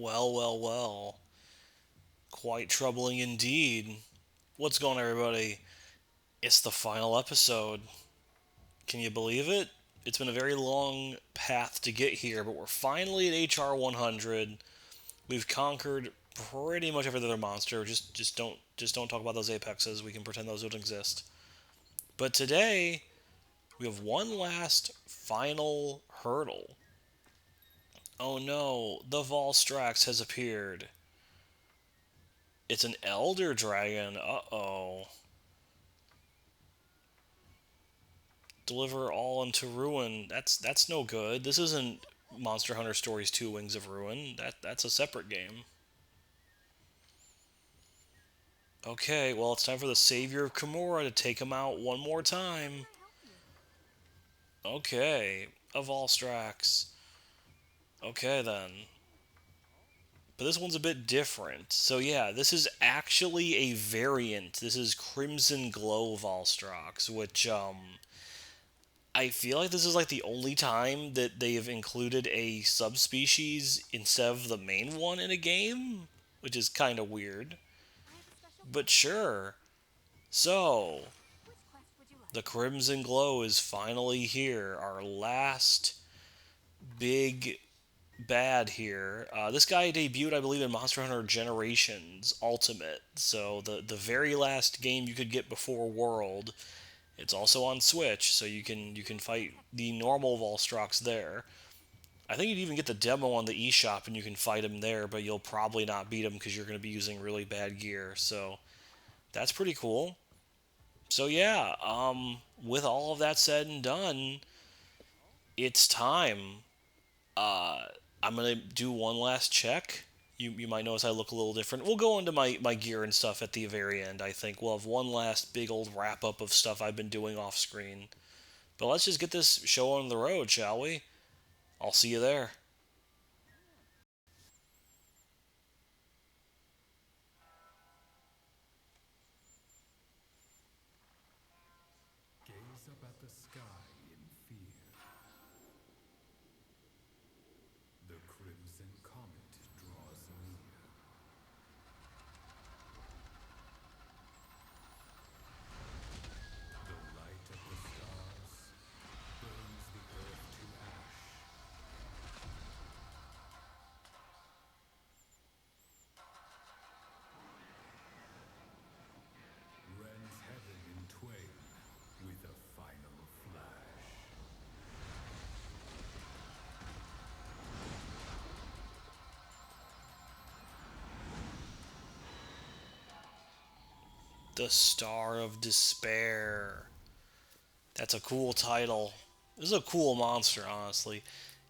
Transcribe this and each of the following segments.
Well, well, well. Quite troubling indeed. What's going on, everybody? It's the final episode. Can you believe it? It's been a very long path to get here, but we're finally at HR 100. We've conquered pretty much every other monster. Just don't talk about those apexes. We can pretend those don't exist. But today we have one last final hurdle. Oh no, the Valstrax has appeared. It's an elder dragon. Uh-oh. Deliver all into ruin. That's no good. This isn't Monster Hunter Stories 2 Wings of Ruin. That's a separate game. Okay, well it's time for the Savior of Kimura to take him out one more time. Okay, a Valstrax. Okay then. But this one's a bit different. So yeah, this is actually a variant. This is Crimson Glow Valstrax, which I feel like this is like the only time that they've included a subspecies instead of the main one in a game, which is kind of weird. But sure. So, the Crimson Glow is finally here. Our last big bad here. This guy debuted, I believe, in Monster Hunter Generations Ultimate. So the very last game you could get before World. It's also on Switch, so you can fight the normal Volstrox there. I think you'd even get the demo on the eShop and you can fight him there, but you'll probably not beat him because you're going to be using really bad gear. So that's pretty cool. So yeah, with all of that said and done, it's time. Uh, I'm gonna do one last check. You might notice I look a little different. We'll go into my gear and stuff at the very end. I think we'll have one last big old wrap up of stuff I've been doing off screen. But let's just get this show on the road, shall we? I'll see you there. Gaze up at the sky in fear. The crimson comet draws near. The light of the stars burns the earth to ash. Rends heaven in twain with a final flash. The Star of Despair. That's a cool title. This is a cool monster, honestly.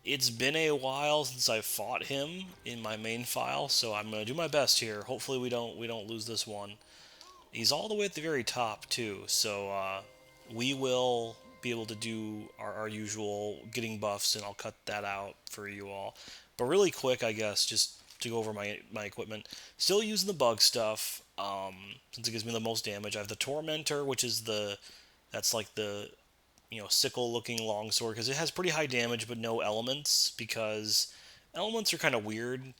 It's been a while since I fought him in my main file, so I'm gonna do my best here. Hopefully we don't lose this one. He's all the way at the very top too, so we will be able to do our usual getting buffs, and I'll cut that out for you all. But really quick, I guess, just to go over my equipment. Still using the bug stuff, since it gives me the most damage. I have the Tormentor, which is that's like the sickle-looking longsword, because it has pretty high damage but no elements, because elements are kind of weird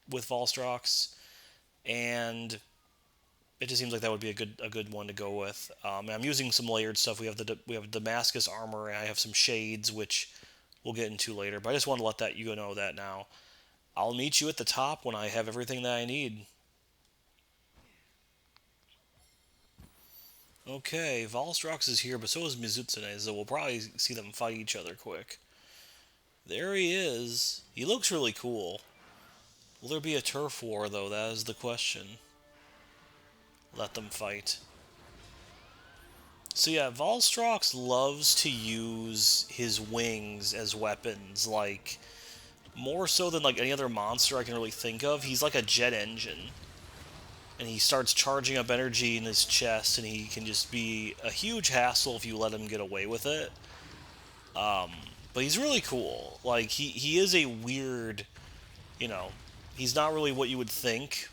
with Valstrox, and it just seems like that would be a good one to go with. I'm using some layered stuff. We have Damascus armor, and I have some shades, which we'll get into later. But I just want to let that you know that now. I'll meet you at the top when I have everything that I need. Okay, Valstrox is here, but so is Mizutsune, so we'll probably see them fight each other quick. There he is. He looks really cool. Will there be a turf war, though? That is the question. Let them fight. So yeah, Valstrox loves to use his wings as weapons, like, more so than like any other monster I can really think of. He's like a jet engine. And he starts charging up energy in his chest, and he can just be a huge hassle if you let him get away with it. Um, but he's really cool. Like, he is a weird, you know, he's not really what you would think.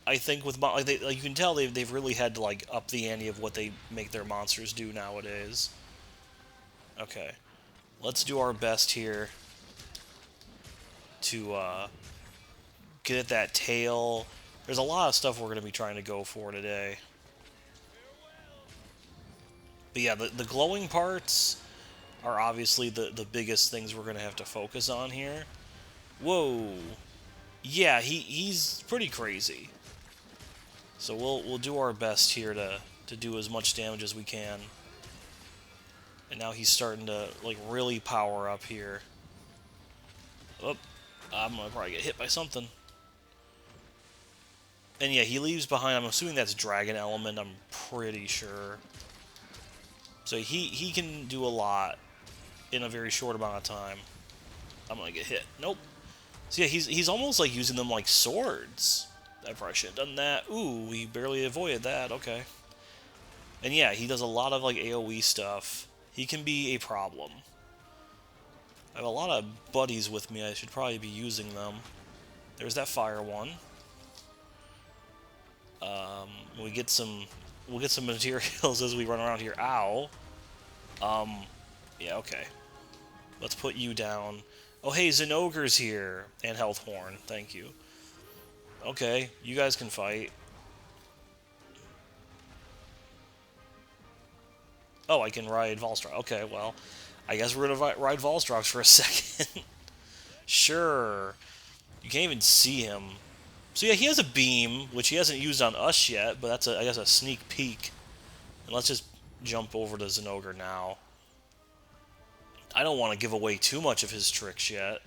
I think with like you can tell they've really had to like up the ante of what they make their monsters do nowadays. Okay, let's do our best here to get at that tail. There's a lot of stuff we're going to be trying to go for today. But yeah, the glowing parts are obviously the biggest things we're going to have to focus on here. Whoa. Yeah, he's pretty crazy. So we'll do our best here to do as much damage as we can. And now he's starting to like really power up here. Oh, I'm gonna probably get hit by something. And yeah, he leaves behind. I'm assuming that's Dragon Element. I'm pretty sure. So he can do a lot in a very short amount of time. I'm gonna get hit. Nope. So yeah, he's almost like using them like swords. I probably should have done that. Ooh, we barely avoided that. Okay. And yeah, he does a lot of like AoE stuff. He can be a problem. I have a lot of buddies with me. I should probably be using them. There's that fire one. Um, we get some, we'll get some materials as we run around here. Ow. Yeah, okay. Let's put you down. Oh, hey, Zinogre's here. And Health Horn. Thank you. Okay, you guys can fight. Oh, I can ride Valstrax. Okay, well, I guess we're gonna ride Valstrax for a second. Sure. You can't even see him. So yeah, he has a beam, which he hasn't used on us yet, but that's, I guess, a sneak peek. And let's just jump over to Zinogre now. I don't want to give away too much of his tricks yet.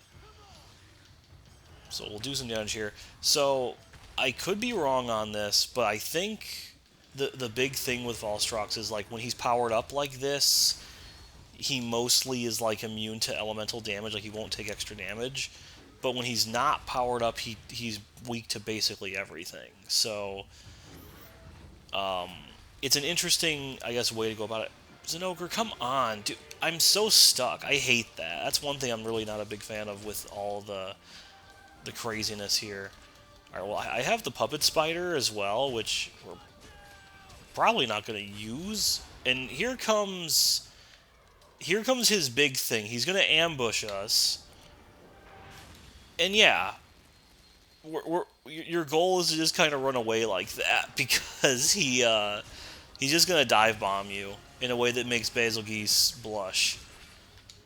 So we'll do some damage here. So, I could be wrong on this, but I think the big thing with Valstrax is, like, when he's powered up like this, he mostly is, like, immune to elemental damage, like, he won't take extra damage. But when he's not powered up, he's weak to basically everything. So, it's an interesting, I guess, way to go about it. Zinogre, come on, dude. I'm so stuck. I hate that. That's one thing I'm really not a big fan of with all the craziness here. Alright, well, I have the Puppet Spider as well, which we're probably not going to use. And here comes his big thing. He's going to ambush us. And yeah, your goal is to just kind of run away like that, because he's just going to dive bomb you in a way that makes Basil Geese blush.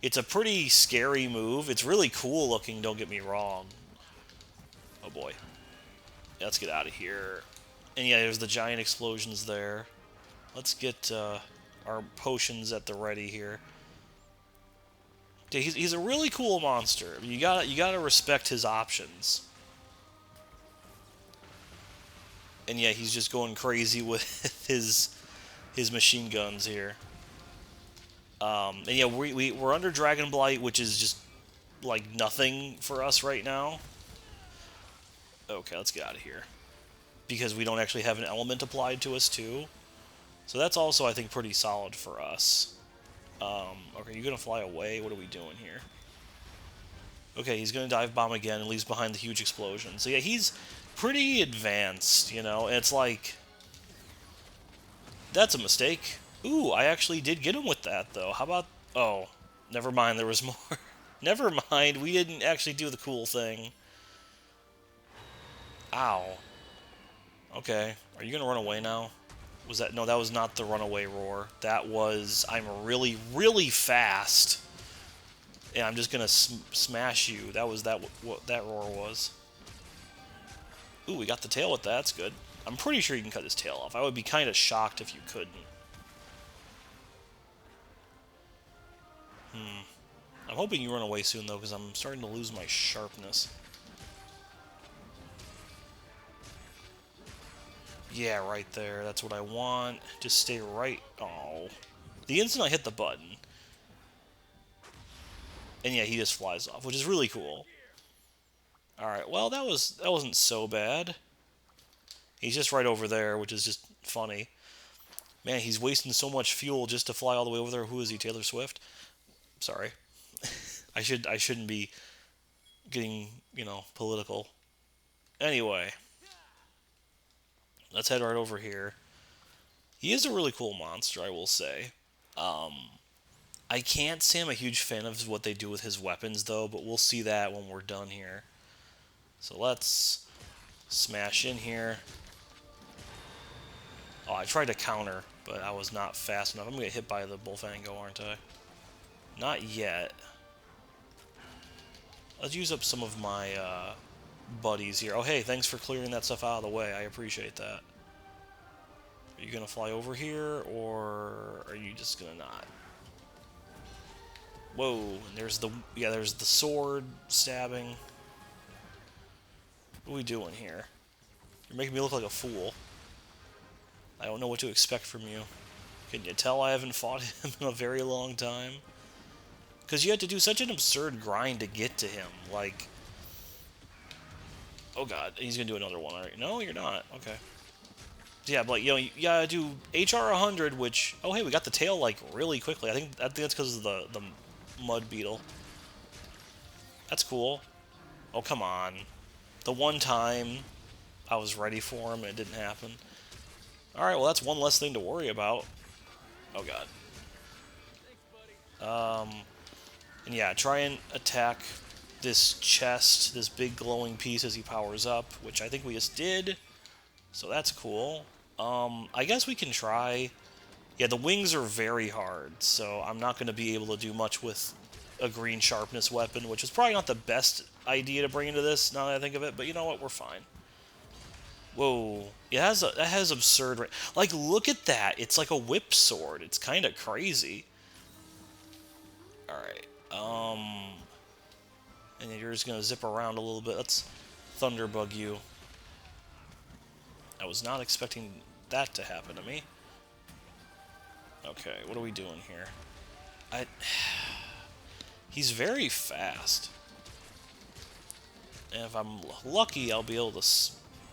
It's a pretty scary move. It's really cool looking, don't get me wrong. Oh boy. Let's get out of here. And yeah, there's the giant explosions there. Let's get our potions at the ready here. Yeah, he's a really cool monster. You gotta respect his options. And yeah, he's just going crazy with his machine guns here. And yeah, we're under Dragon Blight, which is just like nothing for us right now. Okay, let's get out of here. Because we don't actually have an element applied to us, too. So that's also, I think, pretty solid for us. Okay, you're going to fly away? What are we doing here? Okay, he's going to dive bomb again and leaves behind the huge explosion. So yeah, he's pretty advanced, you know? And it's like... That's a mistake. Ooh, I actually did get him with that, though. How about... Oh, never mind, there was more. Never mind, we didn't actually do the cool thing. Ow. Okay, are you going to run away now? Was that... No, that was not the runaway roar. That was... I'm really, really fast. And I'm just going to smash you. That was what that roar was. Ooh, we got the tail with that. That's good. I'm pretty sure you can cut his tail off. I would be kind of shocked if you couldn't. I'm hoping you run away soon, though, because I'm starting to lose my sharpness. Yeah, right there. That's what I want. Just stay right... Oh. The instant I hit the button. And yeah, he just flies off, which is really cool. Alright, well, that wasn't so bad. He's just right over there, which is just funny. Man, he's wasting so much fuel just to fly all the way over there. Who is he, Taylor Swift? Sorry. I shouldn't be getting, you know, political. Anyway. Let's head right over here. He is a really cool monster, I will say. I can't say I'm a huge fan of what they do with his weapons, though, but we'll see that when we're done here. So let's smash in here. Oh, I tried to counter, but I was not fast enough. I'm gonna get hit by the Bullfango, aren't I? Not yet. Let's use up some of my buddies here. Oh, hey, thanks for clearing that stuff out of the way. I appreciate that. Are you gonna fly over here, or are you just gonna not? Whoa, and there's the sword stabbing. What are we doing here? You're making me look like a fool. I don't know what to expect from you. Can you tell I haven't fought him in a very long time? Because you had to do such an absurd grind to get to him. Like, oh god, he's gonna do another one. Alright, no, you're not. Okay. Yeah, but you gotta do HR 100, which, oh hey, we got the tail like really quickly. I think that's because of the mud beetle. That's cool. Oh come on, the one time I was ready for him and it didn't happen. All right, well that's one less thing to worry about. Oh god. And yeah, try and attack this chest, this big glowing piece as he powers up, which I think we just did. So that's cool. I guess we can try. Yeah, the wings are very hard, so I'm not going to be able to do much with a green sharpness weapon, which is probably not the best idea to bring into this, now that I think of it, but you know what, we're fine. Whoa. That has absurd... Like, look at that! It's like a whip sword. It's kind of crazy. Alright, and then you're just going to zip around a little bit. Let's Thunderbug you. I was not expecting that to happen to me. Okay, what are we doing here? He's very fast. And if I'm lucky, I'll be able to,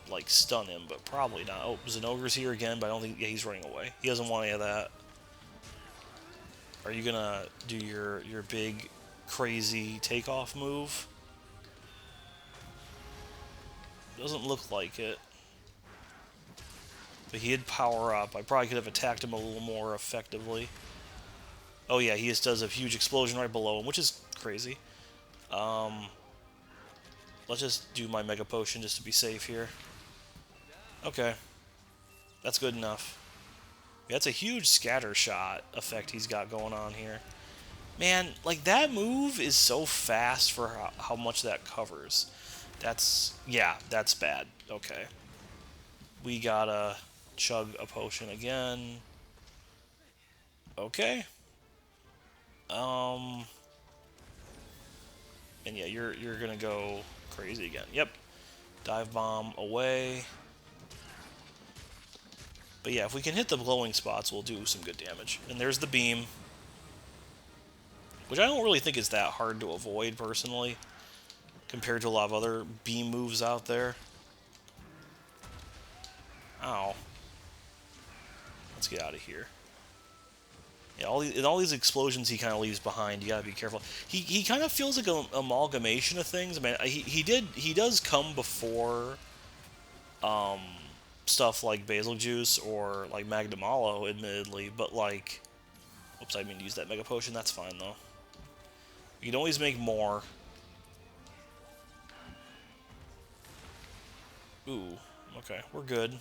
like, stun him, but probably not. Oh, Zenogre's here again, but I don't think... Yeah, he's running away. He doesn't want any of that. Are you gonna do your big, crazy takeoff move? Doesn't look like it. But he did power up. I probably could have attacked him a little more effectively. Oh yeah, he just does a huge explosion right below him, which is crazy. Let's just do my Mega Potion just to be safe here. Okay. That's good enough. Yeah, that's a huge scatter shot effect he's got going on here. Man, like, that move is so fast for how much that covers. Yeah, that's bad. Okay. We gotta chug a potion again. Okay. And yeah, you're gonna go crazy again. Yep. Dive bomb away. But yeah, if we can hit the glowing spots, we'll do some good damage. And there's the beam, which I don't really think is that hard to avoid, personally, compared to a lot of other beam moves out there. Ow. Let's get out of here. Yeah, all these explosions he kind of leaves behind, you gotta be careful. He kind of feels like an amalgamation of things. I mean, he does come before stuff like Basil Juice or like Magdamalo, admittedly, but like, oops, I mean to use that Mega Potion. That's fine though. You can always make more. Ooh, okay, we're good.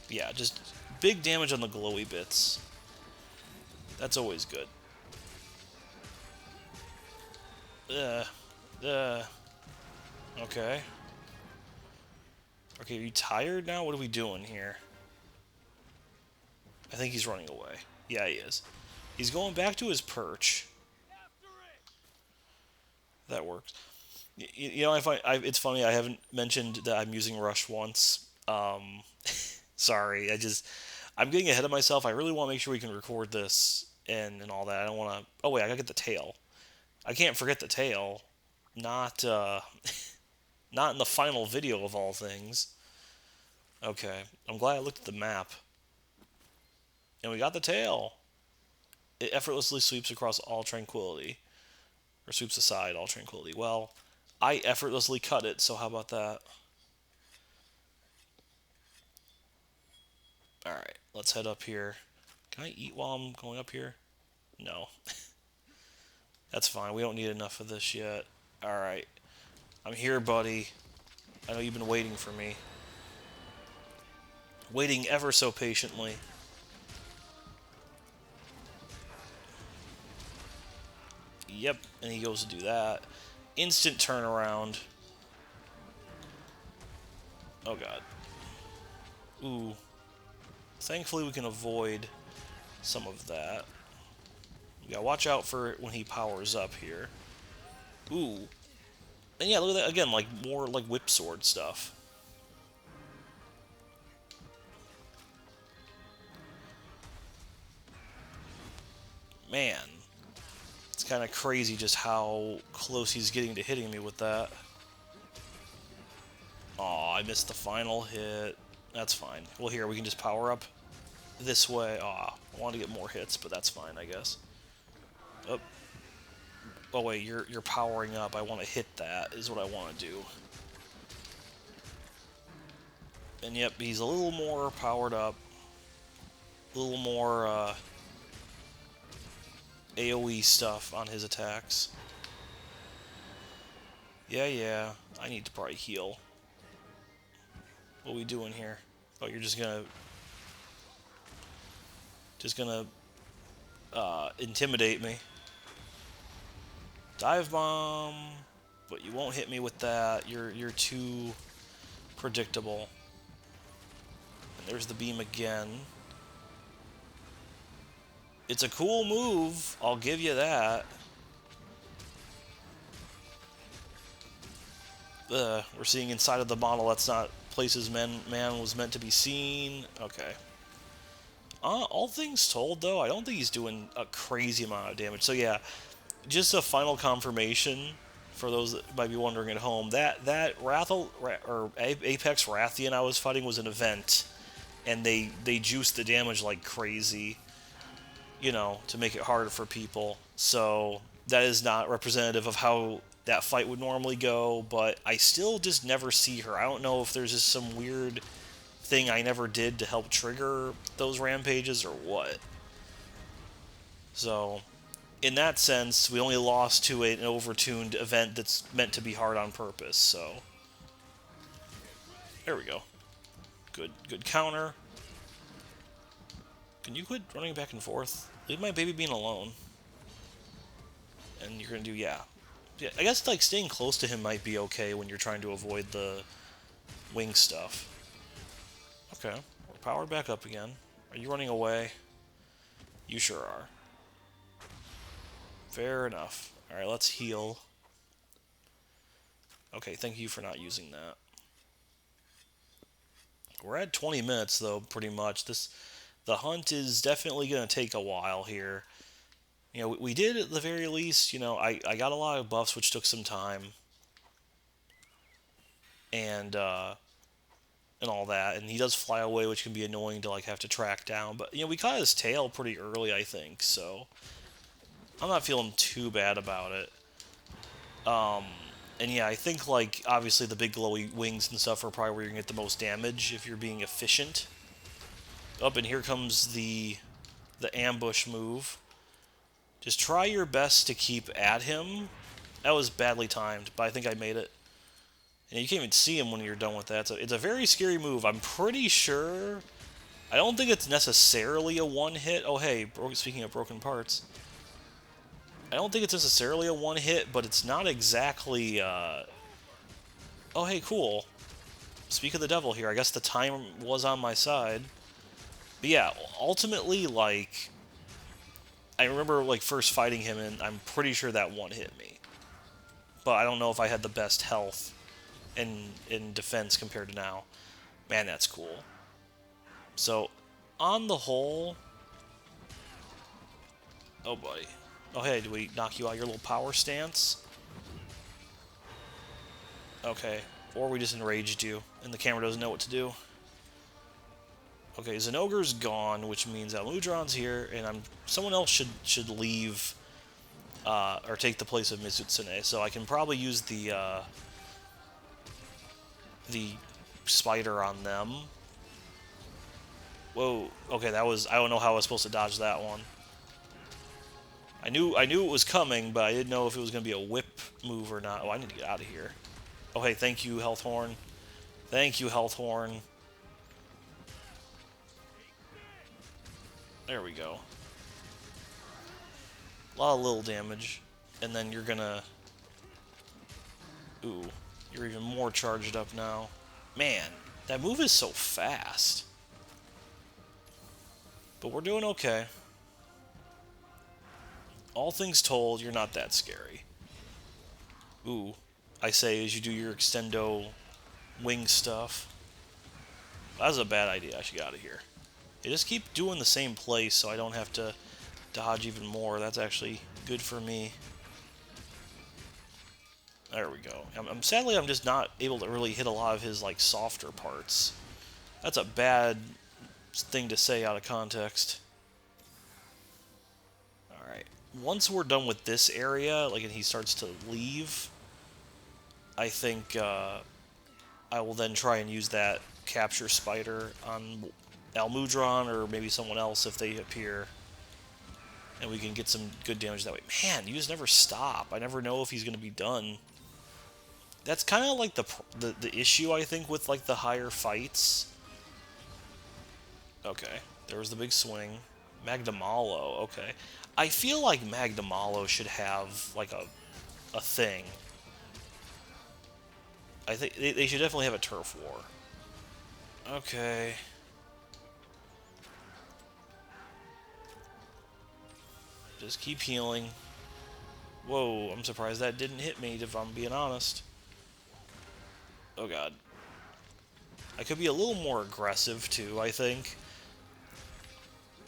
Yeah, just big damage on the glowy bits. That's always good. Uh, uh. Okay. Okay, are you tired now? What are we doing here? I think he's running away. Yeah, he is. He's going back to his perch. That works. You know, it's funny, I haven't mentioned that I'm using Rush once. Sorry, I'm getting ahead of myself. I really want to make sure we can record this and all that. I don't want to... Oh, wait, I gotta get the tail. I can't forget the tail. Not, not in the final video of all things. Okay, I'm glad I looked at the map. And we got the tail. It effortlessly sweeps across all tranquility. Or sweeps aside all tranquility. Well, I effortlessly cut it, so how about that? Alright, let's head up here. Can I eat while I'm going up here? No. That's fine, we don't need enough of this yet. Alright. I'm here, buddy. I know you've been waiting for me. Waiting ever so patiently. Yep, and he goes to do that. Instant turnaround. Oh god. Ooh. Thankfully we can avoid some of that. We gotta watch out for when he powers up here. Ooh. And yeah, look at that again, like more like whip sword stuff. Man. It's kind of crazy just how close he's getting to hitting me with that. Aw, I missed the final hit. That's fine. Well, here, we can just power up this way. Aw, I want to get more hits, but that's fine, I guess. Oh, oh wait, you're powering up. I want to hit that, is what I want to do. And yep, he's a little more powered up. A little more AoE stuff on his attacks. Yeah, I need to probably heal. What are we doing here? Oh, you're just gonna intimidate me. Dive bomb, but you won't hit me with that. You're too predictable. And there's the beam again. It's a cool move, I'll give you that. We're seeing inside of the model. That's not places man was meant to be seen. Okay. All things told, though, I don't think he's doing a crazy amount of damage. So yeah, just a final confirmation for those that might be wondering at home. That Apex Rathian I was fighting was an event, and they juiced the damage like crazy, you know, to make it harder for people. So that is not representative of how that fight would normally go, but I still just never see her. I don't know if there's just some weird thing I never did to help trigger those rampages or what. So, in that sense, we only lost to an overtuned event that's meant to be hard on purpose, so. There we go. Good counter. Can you quit running back and forth? Leave my baby being alone. And you're gonna do, yeah. Yeah, I guess, like, staying close to him might be okay when you're trying to avoid the wing stuff. Okay, we're powered back up again. Are you running away? You sure are. Fair enough. Alright, let's heal. Okay, thank you for not using that. We're at 20 minutes, though, pretty much. The hunt is definitely going to take a while here. You know, we did, at the very least, you know, I got a lot of buffs, which took some time. And all that. And he does fly away, which can be annoying to, like, have to track down. But, you know, we caught his tail pretty early, I think, so I'm not feeling too bad about it. And yeah, I think, like, obviously the big glowy wings and stuff are probably where you're going to get the most damage if you're being efficient. Up, and here comes the ambush move. Just try your best to keep at him. That was badly timed, but I think I made it. And you can't even see him when you're done with that. So it's a very scary move. I'm pretty sure. I don't think it's necessarily a one-hit. Oh, hey, speaking of broken parts. I don't think it's necessarily a one-hit, but it's not exactly... Oh, hey, cool. Speak of the devil here. I guess the time was on my side. But yeah, ultimately, like... I remember, like, first fighting him, and I'm pretty sure that one hit me. But I don't know if I had the best health in defense compared to now. Man, that's cool. So, on the whole... Oh, buddy. Oh, hey, do we knock you out your little power stance? Okay. Or we just enraged you, and the camera doesn't know what to do. Okay, Zenogre's gone, which means Almudron's here, and someone else should leave, or take the place of Mizutsune. So I can probably use the spider on them. Whoa. Okay, that was... I don't know how I was supposed to dodge that one. I knew it was coming, but I didn't know if it was going to be a whip move or not. Oh, I need to get out of here. Oh, hey, thank you, Health Horn. Thank you, Health Horn. There we go. A lot of little damage. And then you're gonna... Ooh, you're even more charged up now. Man, that move is so fast. But we're doing okay. All things told, you're not that scary. Ooh, I say as you do your extendo wing stuff. That was a bad idea. I should get out of here. Yeah, just keep doing the same place so I don't have to dodge even more. That's actually good for me. There we go. Sadly, I'm just not able to really hit a lot of his like softer parts. That's a bad thing to say out of context. All right. Once we're done with this area, like and he starts to leave, I think I will then try and use that capture spider on Almudron or maybe someone else if they appear. And we can get some good damage that way. Man, you just never stop. I never know if he's going to be done. That's kind of like the issue, I think, with like the higher fights. Okay, there was the big swing. Magdamalo, okay. I feel like Magdamalo should have like a thing. I think they should definitely have a turf war. Okay. Just keep healing. Whoa, I'm surprised that didn't hit me, if I'm being honest. Oh god. I could be a little more aggressive, too, I think.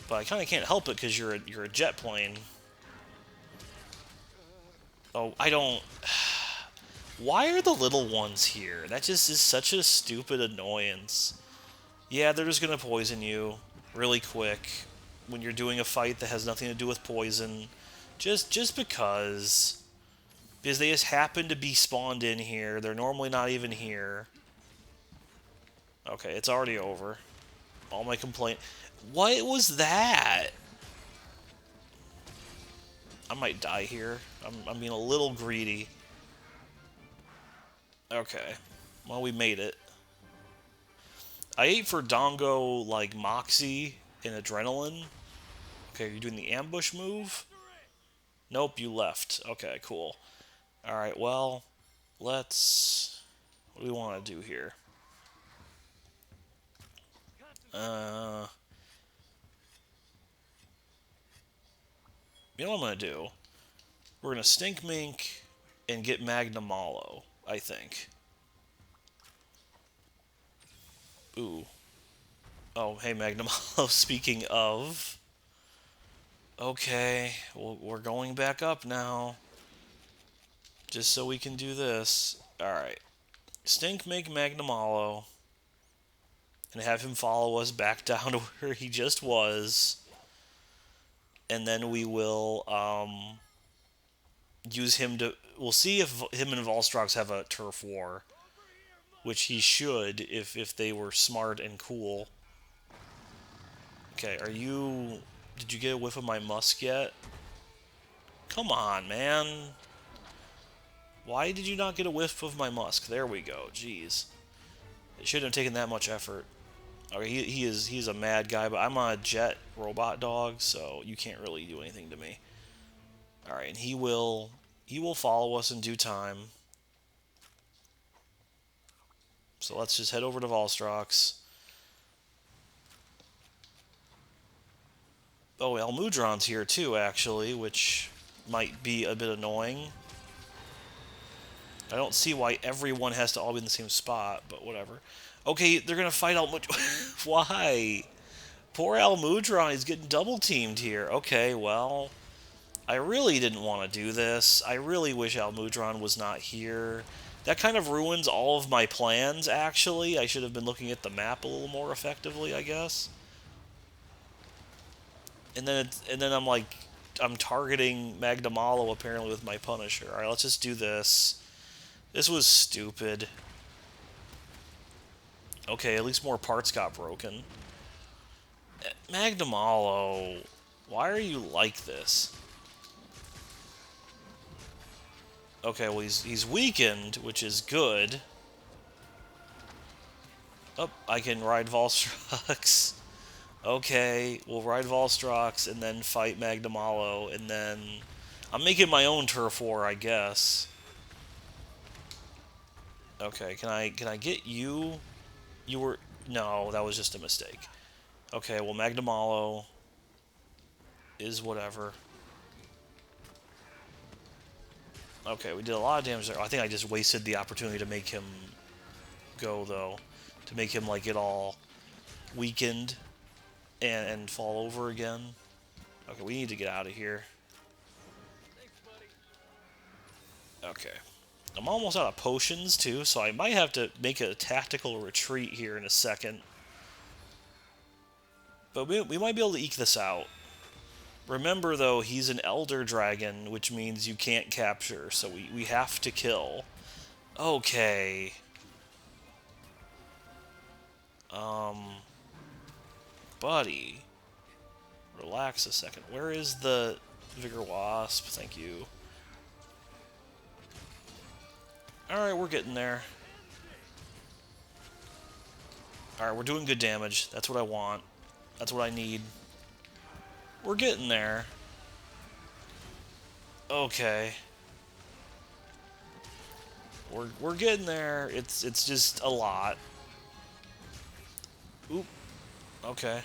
But I kind of can't help it, because you're a jet plane. Oh, I don't... Why are the little ones here? That just is such a stupid annoyance. Yeah, they're just gonna poison you really quick when you're doing a fight that has nothing to do with poison. Just because. Because they just happen to be spawned in here. They're normally not even here. Okay, it's already over. All my complaint... What was that? I might die here. I'm being a little greedy. Okay. Well, we made it. I ate for Dongo, like, Moxie and Adrenaline. Okay, you're doing the ambush move? Nope, you left. Okay, cool. Alright, well, let's... What do we want to do here? You know what I'm going to do? We're going to Stink Mink and get Magnamalo, I think. Ooh. Oh, hey, Magnamalo, speaking of... Okay, well, we're going back up now. Just so we can do this. Alright. Stink Mink Magnamalo. And have him follow us back down to where he just was. And then we will, use him to... We'll see if him and Valstrax have a turf war. Which he should, if they were smart and cool. Okay, are you... Did you get a whiff of my musk yet? Come on, man. Why did you not get a whiff of my musk? There we go, jeez. It shouldn't have taken that much effort. Okay, he's a mad guy, but I'm on a jet robot dog, so you can't really do anything to me. Alright, and he will follow us in due time. So let's just head over to Valstrax. Oh, Almudron's here too, actually, which might be a bit annoying. I don't see why everyone has to all be in the same spot, but whatever. Okay, they're gonna fight Almudron. Why? Poor Almudron, he's getting double-teamed here. Okay, well, I really didn't want to do this. I really wish Almudron was not here. That kind of ruins all of my plans, actually. I should have been looking at the map a little more effectively, I guess. And then I'm targeting Magdamalo apparently with my Punisher. Alright, let's just do this. This was stupid. Okay, at least more parts got broken. Magdamalo, why are you like this? Okay, well he's weakened, which is good. Oh, I can ride Valstrax. Okay, we'll ride Valstrax and then fight Magnamalo, and then I'm making my own turf war, I guess. Okay, can I get you? You were no, that was just a mistake. Okay, well Magnamalo is whatever. Okay, we did a lot of damage there. I think I just wasted the opportunity to make him go though, to make him like get all weakened and fall over again. Okay, we need to get out of here. Okay. I'm almost out of potions, too, so I might have to make a tactical retreat here in a second. But we might be able to eke this out. Remember, though, he's an Elder Dragon, which means you can't capture, so we have to kill. Okay. Um, buddy. Relax a second. Where is the Vigor Wasp? Thank you. Alright, we're getting there. Alright, we're doing good damage. That's what I want. That's what I need. We're getting there. Okay. We're getting there. It's just a lot. Oop. Okay.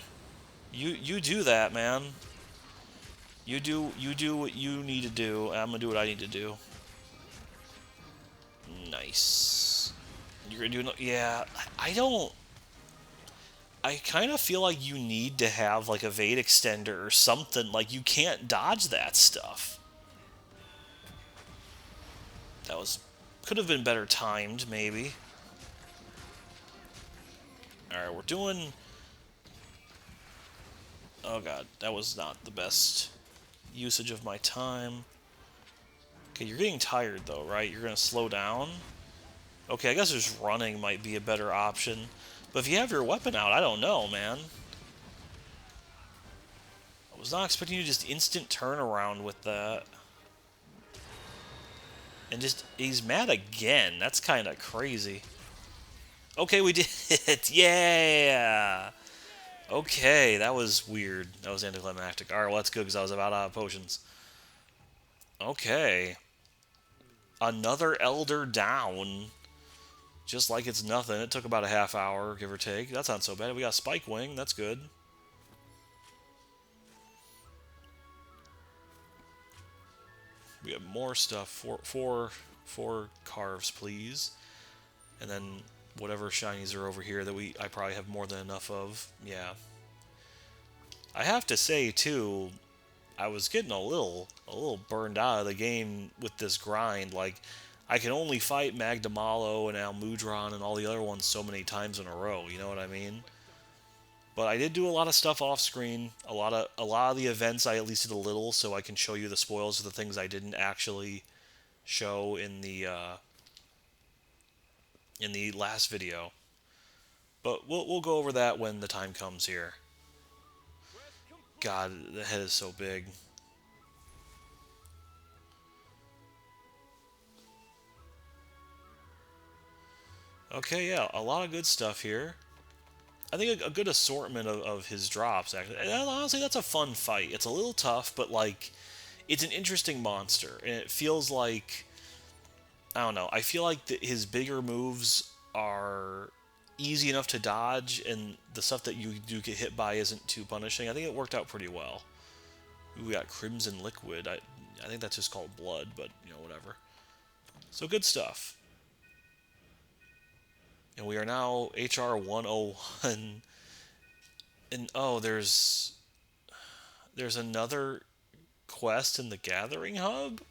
You do that, man. You do what you need to do. And I'm gonna do what I need to do. Nice. You're gonna do no. Yeah. I don't. I kind of feel like you need to have like a evade extender or something. Like you can't dodge that stuff. That was could have been better timed, maybe. All right, we're doing. Oh god, that was not the best usage of my time. Okay, you're getting tired though, right? You're gonna slow down. Okay, I guess just running might be a better option. But if you have your weapon out, I don't know, man. I was not expecting you to just instant turnaround with that. And just, he's mad again. That's kind of crazy. Okay, we did it. Yeah. Okay, that was weird. That was anticlimactic. Alright, well, that's good because I was about out of potions. Okay. Another Elder down. Just like it's nothing. It took about a half hour, give or take. That's not so bad. We got Spike Wing. That's good. We have more stuff. Four carves, please. And then whatever shinies are over here that I probably have more than enough of. Yeah. I have to say, too, I was getting a little burned out of the game with this grind. Like, I can only fight Magdamalo and Almudron and all the other ones so many times in a row. You know what I mean? But I did do a lot of stuff off screen. A lot of the events I at least did a little, so I can show you the spoils of the things I didn't actually show in the last video. But we'll go over that when the time comes here. God, the head is so big. Okay, yeah, a lot of good stuff here. I think a good assortment of his drops, actually. And honestly, that's a fun fight. It's a little tough, but, like, it's an interesting monster. And it feels like, I don't know, I feel like his bigger moves are easy enough to dodge, and the stuff that you do get hit by isn't too punishing. I think it worked out pretty well. Ooh, we got Crimson Liquid. I think that's just called Blood, but, you know, whatever. So good stuff. And we are now HR 101. And oh, there's another quest in the Gathering Hub?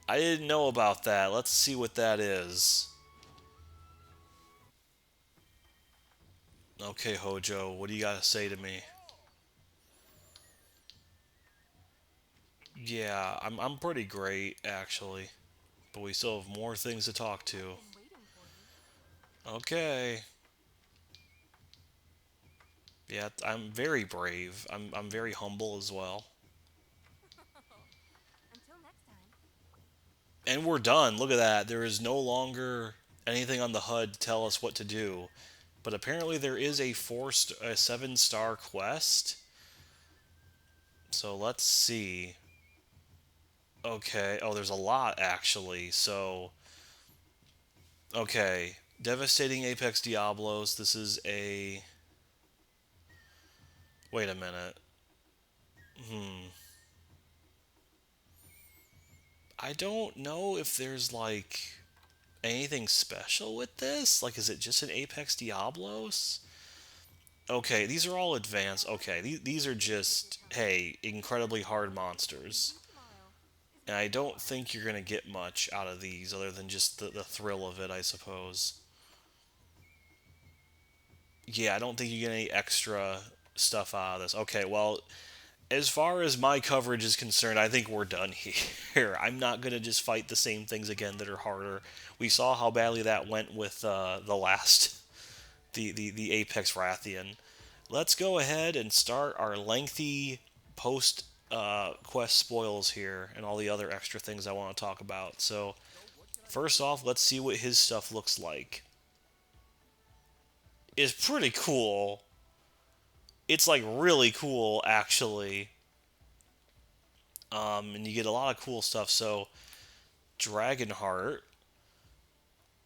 I didn't know about that. Let's see what that is. Okay, Hojo, what do you got to say to me? Yeah, I'm pretty great, actually. But we still have more things to talk to. Okay. Yeah, I'm very brave. I'm very humble as well. And we're done. Look at that. There is no longer anything on the HUD to tell us what to do. But apparently there is a 7-star quest. So let's see. Okay. Oh, there's a lot actually. So okay. Devastating Apex Diablos. This is a. Wait a minute. Hmm. I don't know if there's like anything special with this. Like, is it just an Apex Diablos? Okay, these are all advanced. Okay, these are just, hey, incredibly hard monsters. And I don't think you're going to get much out of these other than just the thrill of it, I suppose. Yeah, I don't think you get any extra stuff out of this. Okay, well, as far as my coverage is concerned, I think we're done here. I'm not going to just fight the same things again that are harder. We saw how badly that went with the last, the Apex Rathian. Let's go ahead and start our lengthy post quest spoils here and all the other extra things I want to talk about. So, first off, let's see what his stuff looks like. It's pretty cool. It's like really cool, actually. And you get a lot of cool stuff. So, Dragonheart.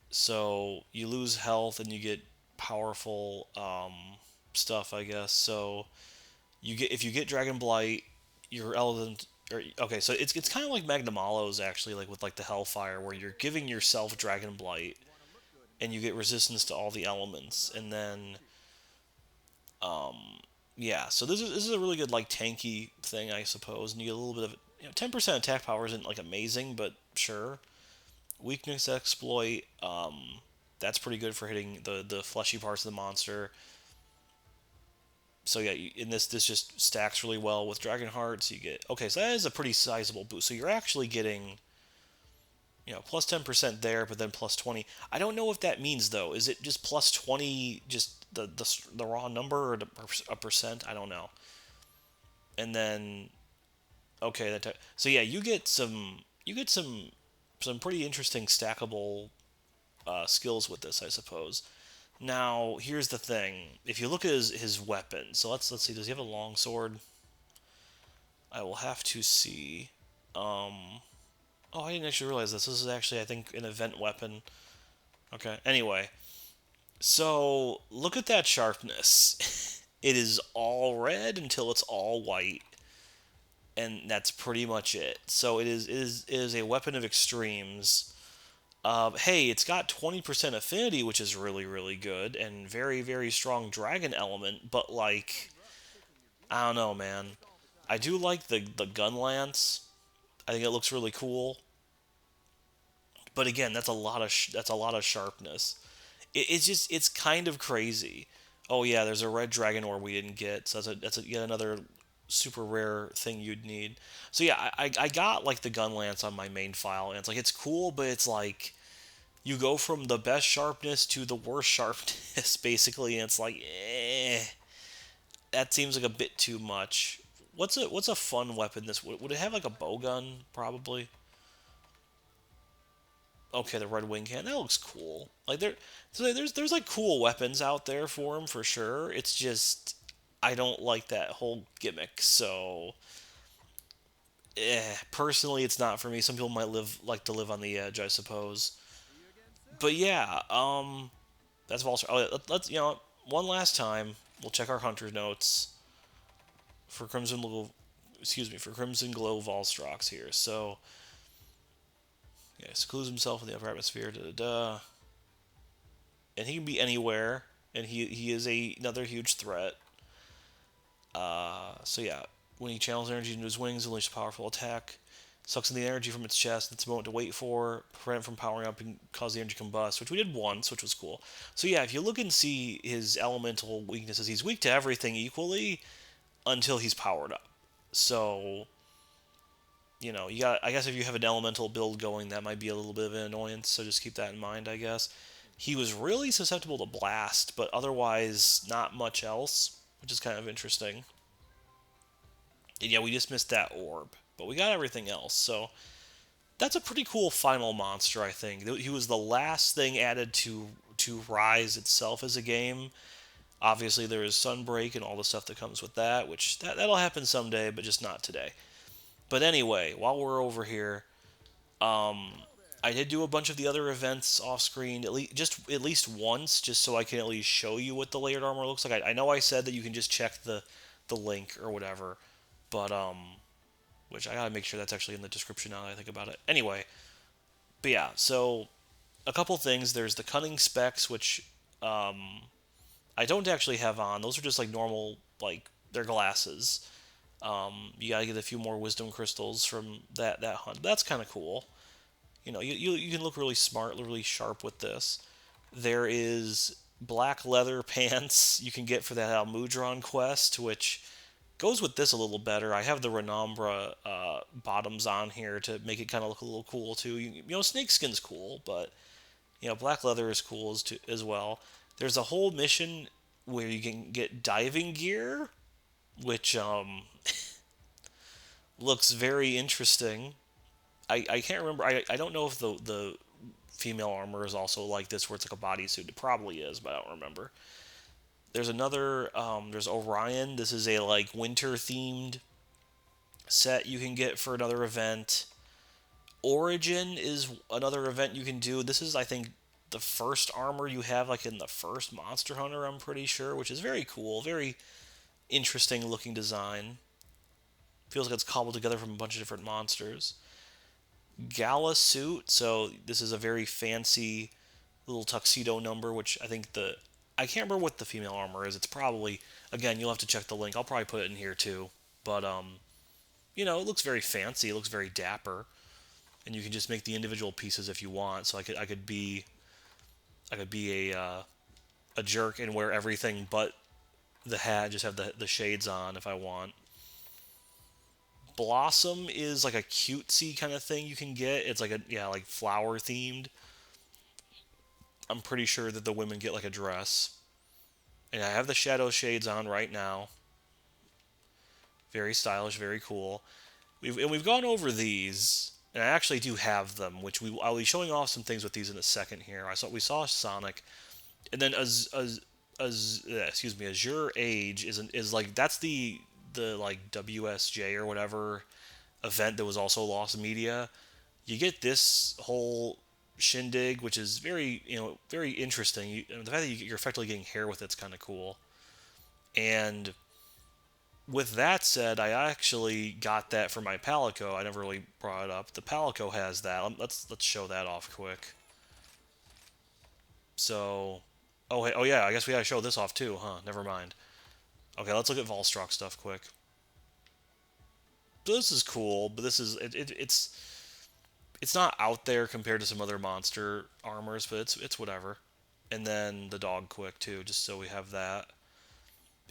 So, you lose health and you get powerful stuff, I guess. So, you get if you get Dragon Blight, your element. Okay, so it's kind of like Magnum actually, like with like the Hellfire, where you're giving yourself Dragon Blight, and you get resistance to all the elements, and then yeah, so this is a really good like tanky thing, I suppose, and you get a little bit of 10% attack power isn't like amazing, but sure. Weakness exploit, that's pretty good for hitting the fleshy parts of the monster. So yeah, in this just stacks really well with Dragon Hearts. You get okay, so that is a pretty sizable boost. So you're actually getting plus 10% there, but then plus 20. I don't know if that means though. Is it just plus 20, just the raw number or a percent? I don't know. And then okay, so yeah, you get some pretty interesting stackable skills with this, I suppose. Now, here's the thing. If you look at his weapon, so let's see. Does he have a long sword? I will have to see. Oh, I didn't actually realize this. This is actually, I think, an event weapon. Okay. Anyway, so look at that sharpness. It is all red until it's all white, and that's pretty much it. So it is a weapon of extremes. Hey, it's got 20% affinity, which is really really good, and very very strong dragon element. But like, I don't know, man. I do like the gun lance. I think it looks really cool. But again, that's a lot of sharpness. It's kind of crazy. Oh yeah, there's a red dragon ore we didn't get, so that's yet another super rare thing you'd need. So yeah, I got like the gun lance on my main file, and it's like it's cool, but it's like you go from the best sharpness to the worst sharpness basically, and it's like that seems like a bit too much. What's a fun weapon? This would it have like a bow gun probably? Okay, the red wing cannon. That looks cool. Like there's like cool weapons out there for him for sure. It's just I don't like that whole gimmick. So, personally, it's not for me. Some people might like to live on the edge, I suppose. But yeah, that's Valstrax. Oh, let's one last time we'll check our hunter notes for Crimson Glow. Excuse me, for Crimson Glow Valstrax here. So, yeah, secludes himself in the upper atmosphere. Da da da. And he can be anywhere, and he is another huge threat. So yeah, when he channels energy into his wings, unleashes a powerful attack, sucks in the energy from its chest. It's a moment to wait for, prevent it from powering up and cause the energy to combust, which we did once, which was cool. So yeah, if you look and see his elemental weaknesses, he's weak to everything equally until he's powered up. So you got. I guess if you have an elemental build going, that might be a little bit of an annoyance. So just keep that in mind, I guess. He was really susceptible to blast, but otherwise not much else, which is kind of interesting. And yeah, we just missed that orb, but we got everything else. So That's a pretty cool final monster, I think. He was the last thing added to Rise itself as a game. Obviously, there is Sunbreak and all the stuff that comes with that, which that'll happen someday, but just not today. But anyway, while we're over here, I did do a bunch of the other events off screen, at least once, just so I can at least show you what the layered armor looks like. I know I said that you can just check the link or whatever, but which I gotta make sure that's actually in the description now that I think about it. Anyway, but yeah, so a couple things. There's the cunning specs, which I don't actually have on. Those are just like normal, like they're glasses. You gotta get a few more wisdom crystals from that hunt. That's kind of cool. You can look really smart, really sharp with this. There is black leather pants you can get for that Almudron quest, which goes with this a little better. I have the Renambra bottoms on here to make it kind of look a little cool too. Snakeskin's cool, but black leather is cool as well. There's a whole mission where you can get diving gear, which looks very interesting. I can't remember. I don't know if the female armor is also like this, where it's like a bodysuit. It probably is, but I don't remember. There's another. There's Orion. This is a like winter themed set you can get for another event. Origin is another event you can do. This is, I think, the first armor you have like in the first Monster Hunter. I'm pretty sure, which is very cool. Very interesting looking design. Feels like it's cobbled together from a bunch of different monsters. Gala suit. So this is a very fancy little tuxedo number, which I can't remember what the female armor is. It's probably, again, you'll have to check the link. I'll probably put it in here too. But it looks very fancy. It looks very dapper, and you can just make the individual pieces if you want. So I could be a jerk and wear everything but the hat, just have the shades on if I want. Blossom is like a cutesy kind of thing you can get. It's like like flower themed. I'm pretty sure that the women get like a dress. And I have the shadow shades on right now. Very stylish, very cool. We've gone over these, and I actually do have them, which I'll be showing off some things with these in a second here. We saw Sonic, and then excuse me, Azure Age is like that's the like WSJ or whatever event that was also lost media. You get this whole shindig, which is very interesting. The fact that you're effectively getting hair with it's kind of cool. And with that said, I actually got that for my Palico. I never really brought it up. The Palico has that. Let's show that off quick. So, oh yeah, I guess we gotta show this off too, huh? Never mind. Okay, let's look at Valstrax stuff quick. So this is cool, but it's not out there compared to some other monster armors, but it's whatever. And then the dog quick too, just so we have that.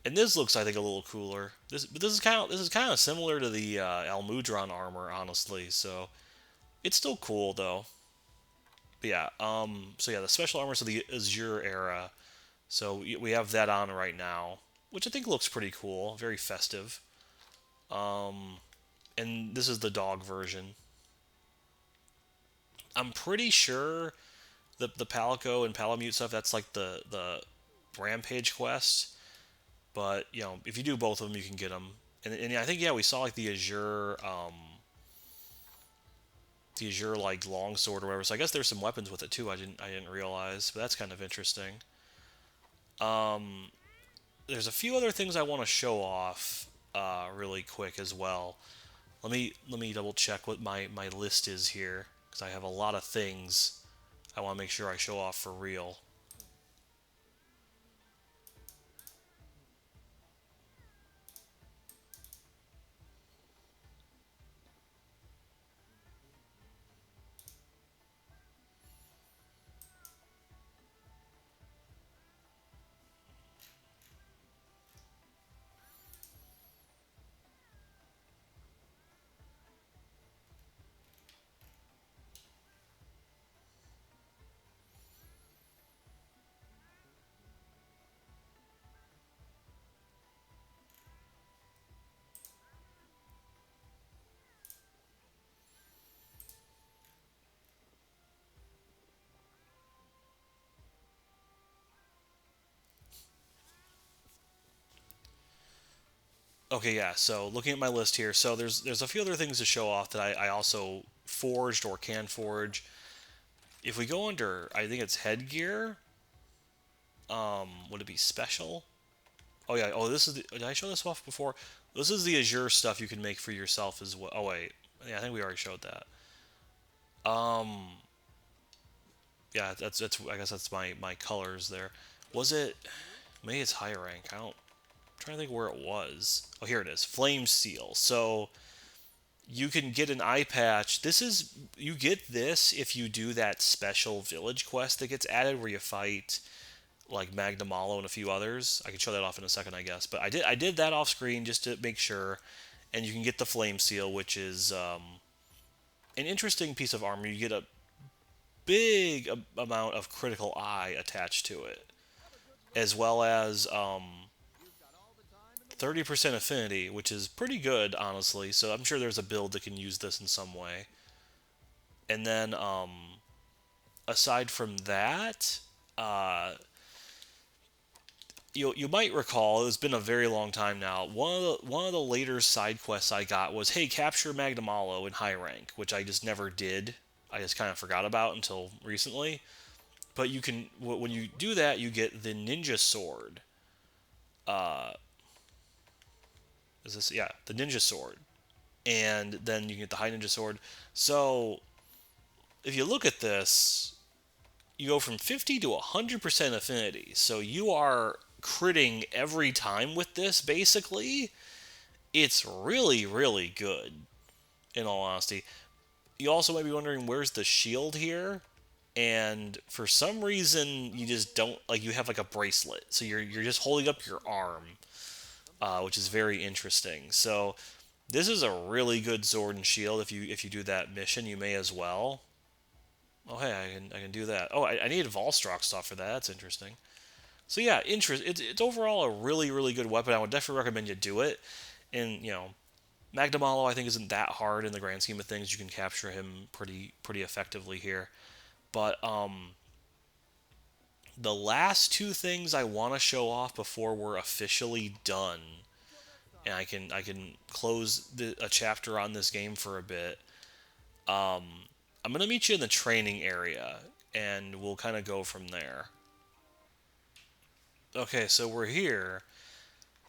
And this looks, I think, a little cooler. This is kind of similar to the Almudron armor, honestly. So it's still cool though. But yeah, so yeah, the special armors of the Azure era. So we have that on right now, which I think looks pretty cool, very festive. And this is the dog version. I'm pretty sure the Palico and Palamute stuff, that's like the Rampage quest. But if you do both of them, you can get them. And I think we saw like the Azure like longsword or whatever. So I guess there's some weapons with it too. I didn't realize, but that's kind of interesting. There's a few other things I want to show off really quick as well. Let me double check what my list is here because I have a lot of things I want to make sure I show off for real. Okay, yeah. So looking at my list here, so there's a few other things to show off that I also forged or can forge. If we go under, I think it's headgear. Would it be special? Oh yeah. Oh, this is. Did I show this off before? This is the Azure stuff you can make for yourself as well. Oh wait. Yeah, I think we already showed that. Um. Yeah, that's. I guess that's my colors there. Was it? Maybe it's higher rank. I'm trying to think where it was. Oh, here it is. Flame seal. So you can get an eye patch. This is you get this if you do that special village quest that gets added where you fight like Magna Malo and a few others. I can show that off in a second, I guess. But I did that off screen just to make sure. And you can get the flame seal, which is an interesting piece of armor. You get a big amount of critical eye attached to it, as well as 30% affinity, which is pretty good, honestly. So I'm sure there's a build that can use this in some way. And then aside from that, uh, you might recall it's been a very long time now. One of the later side quests I got was, hey, capture Magna Malo in high rank, which I just never did. I just kind of forgot about until recently. But you can when you do that, you get the ninja sword. Uh, is this yeah the ninja sword, and then you get the high ninja sword. So if you look at this, you go from 50 to 100% affinity. So you are critting every time with this, basically. It's really, really good, in all honesty. You also might be wondering where's the shield here? And for some reason, you just don't, like, you have like a bracelet. So you're just holding up your arm, which is very interesting. So this is a really good sword and shield. If you do that mission, you may as well. Oh hey, I can do that. Oh, I need Valstrax stuff for that. That's interesting. So yeah, It's overall a really really good weapon. I would definitely recommend you do it. And Magna Malo I think isn't that hard in the grand scheme of things. You can capture him pretty effectively here. But the last two things I want to show off before we're officially done, and I can close a chapter on this game for a bit. Um, I'm gonna meet you in the training area, and we'll kind of go from there. Okay, so we're here,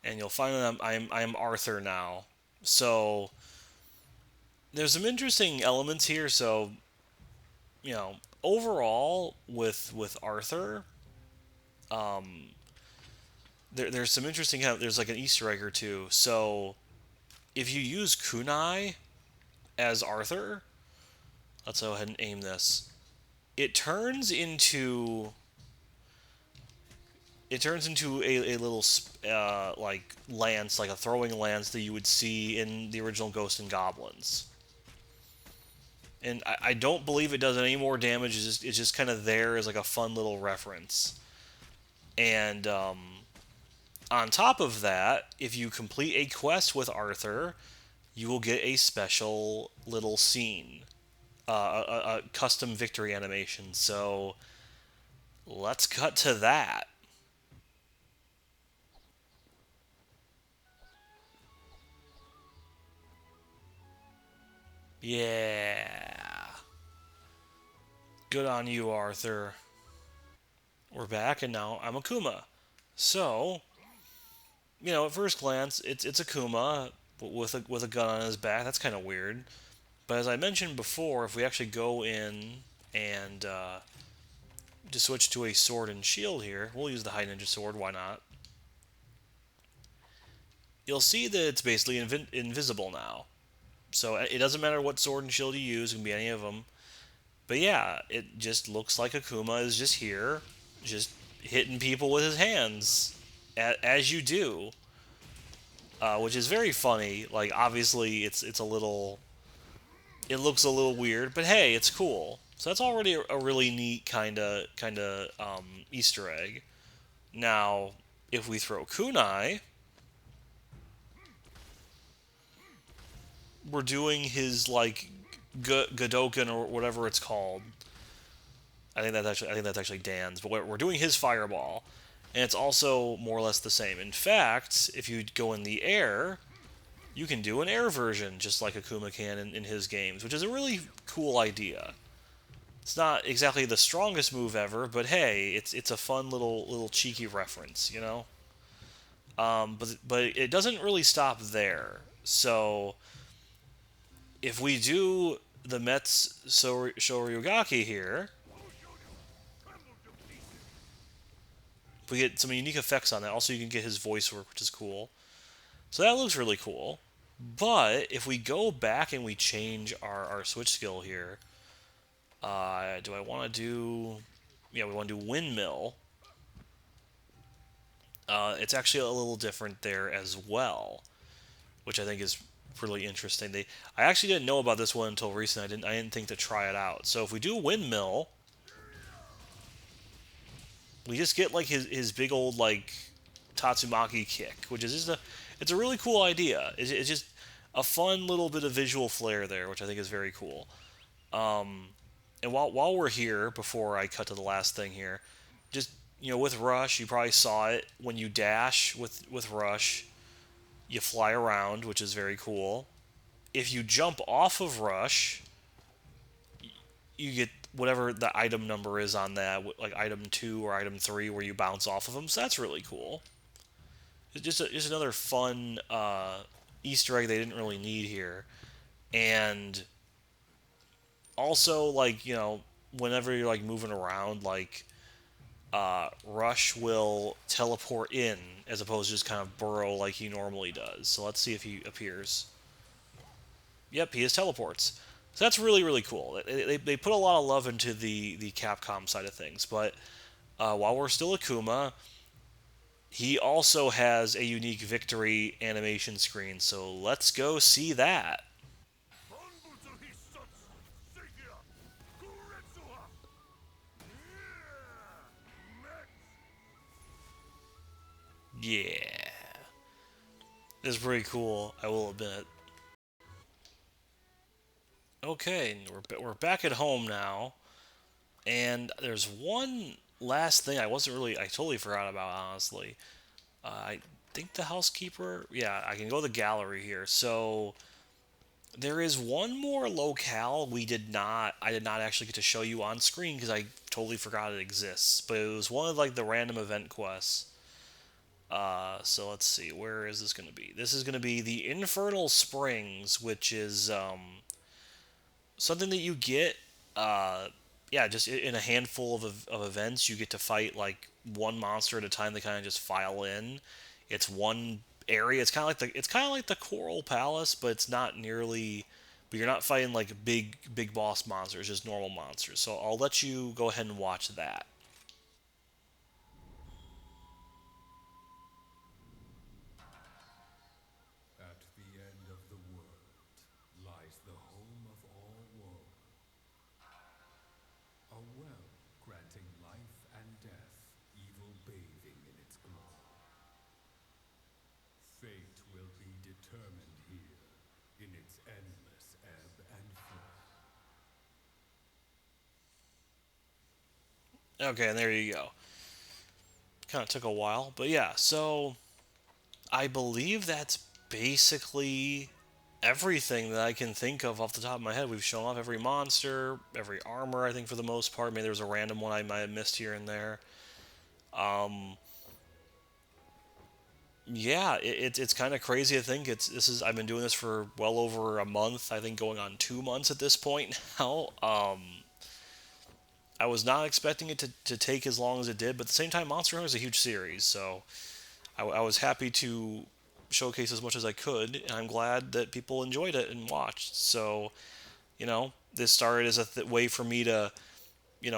and you'll find that I'm Arthur now. So there's some interesting elements here. So overall with Arthur, um, there's some interesting. There's like an Easter egg or two. So if you use kunai as Arthur, let's go ahead and aim this. It turns into a little like lance, like a throwing lance that you would see in the original Ghost and Goblins. And I don't believe it does any more damage. It's just kind of there as like a fun little reference. And on top of that, if you complete a quest with Arthur, you will get a special little scene, a custom victory animation. So let's cut to that. Yeah. Good on you, Arthur. We're back, and now I'm Akuma. So, at first glance, it's Akuma with a gun on his back. That's kind of weird. But as I mentioned before, if we actually go in and just switch to a sword and shield here, we'll use the high ninja sword. Why not? You'll see that it's basically invisible now. So it doesn't matter what sword and shield you use; it can be any of them. But yeah, it just looks like Akuma is just here, just hitting people with his hands, as you do, which is very funny. Like obviously, it's a little, it looks a little weird, but hey, it's cool. So that's already a really neat kind of Easter egg. Now, if we throw kunai, we're doing his like Godoken or whatever it's called. I think that's actually Dan's, but we're doing his fireball, and it's also more or less the same. In fact, if you go in the air, you can do an air version just like Akuma can in his games, which is a really cool idea. It's not exactly the strongest move ever, but hey, it's a fun little cheeky reference, you know. But it doesn't really stop there. So if we do the Mets Shoryugaki here, we get some unique effects on that. Also, you can get his voice work, which is cool. So that looks really cool. But if we go back and we change our switch skill here, do I want to do? Yeah, we want to do windmill. It's actually a little different there as well, which I think is really interesting. I actually didn't know about this one until recently. I didn't think to try it out. So if we do windmill, we just get like his big old like Tatsumaki kick, which is just it's a really cool idea. It's just a fun little bit of visual flair there, which I think is very cool. And while we're here, before I cut to the last thing here, just with Rush, you probably saw it when you dash with Rush, you fly around, which is very cool. If you jump off of Rush, you get whatever the item number is on that, like item 2 or item 3, where you bounce off of them. So that's really cool. It's just another fun Easter egg they didn't really need here. And also, like, whenever you're like moving around, like Rush will teleport in as opposed to just kind of burrow like he normally does. So let's see if he appears. Yep, he is teleports. So that's really really cool. They put a lot of love into the Capcom side of things. But while we're still Akuma, he also has a unique victory animation screen. So let's go see that. Yeah, it's pretty cool. I will admit. Okay, we're back at home now. And there's one last thing I totally forgot about, honestly. I think the housekeeper, yeah, I can go to the gallery here. So there is one more locale I did not actually get to show you on screen because I totally forgot it exists. But it was one of like the random event quests. So let's see, where is this going to be? This is going to be the Infernal Springs, which is something that you get yeah, just in a handful of events, you get to fight like one monster at a time. They kind of just file in. It's one area. It's kind of like the Coral Palace, but it's not nearly. But you're not fighting like big boss monsters, just normal monsters. So I'll let you go ahead and watch that. At the end of the world lies the home of all woe, a well granting life and death, evil bathing in its glow. Fate will be determined here in its endless ebb and flow. Okay, and there you go. Kind of took a while, but yeah. So I believe that's basically everything that I can think of off the top of my head. We've shown off every monster, every armor, I think, for the most part. Maybe there was a random one I might have missed here and there. Um, yeah, it's kind of crazy to think I've been doing this for well over a month. I think going on 2 months at this point now. I was not expecting it to take as long as it did, but at the same time, Monster Hunter is a huge series, so I was happy to showcase as much as I could, and I'm glad that people enjoyed it and watched. So, this started as a way for me to,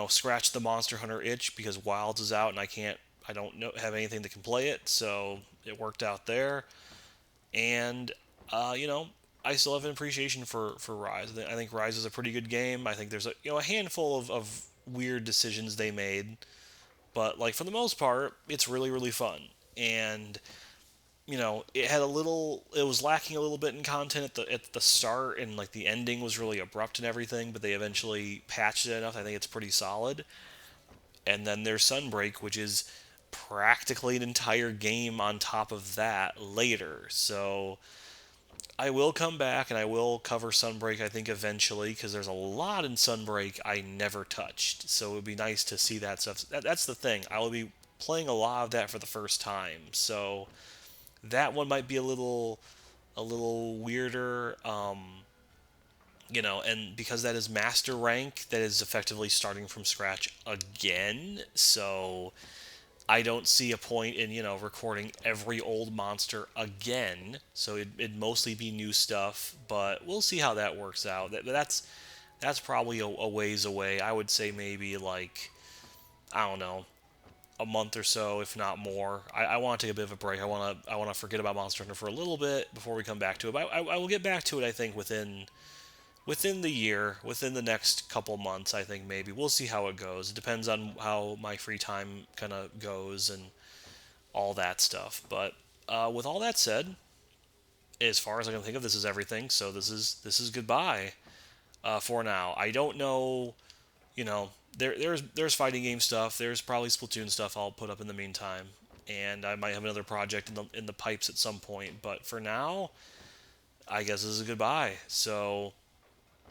scratch the Monster Hunter itch because Wilds is out and I don't know, have anything that can play it, so it worked out there. And, uh, you know, I still have an appreciation for Rise. I think Rise is a pretty good game. I think there's a handful of weird decisions they made, but like for the most part, it's really really fun. And it was lacking a little bit in content at the start, and like the ending was really abrupt and everything, but they eventually patched it enough. I think it's pretty solid. And then there's Sunbreak, which is practically an entire game on top of that later. So I will come back and I will cover Sunbreak, I think, eventually, because there's a lot in Sunbreak I never touched. So it would be nice to see that stuff. That's the thing. I will be playing a lot of that for the first time. So that one might be a little weirder. And because that is master rank, that is effectively starting from scratch again. So I don't see a point in recording every old monster again. So it'd mostly be new stuff, but we'll see how that works out. That's probably a ways away. I would say maybe like, I don't know, a month or so, if not more. I want to take a bit of a break. I want to forget about Monster Hunter for a little bit before we come back to it. But I will get back to it. I think within the year, within the next couple months. I think maybe we'll see how it goes. It depends on how my free time kind of goes and all that stuff. But with all that said, as far as I can think of, this is everything. So this is goodbye for now. I don't know. There's fighting game stuff. There's probably Splatoon stuff I'll put up in the meantime, and I might have another project in the pipes at some point. But for now, I guess this is a goodbye. So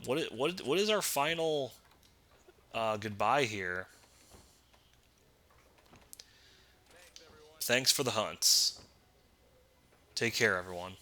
what is our final goodbye here? Thanks for the hunts. Take care, everyone.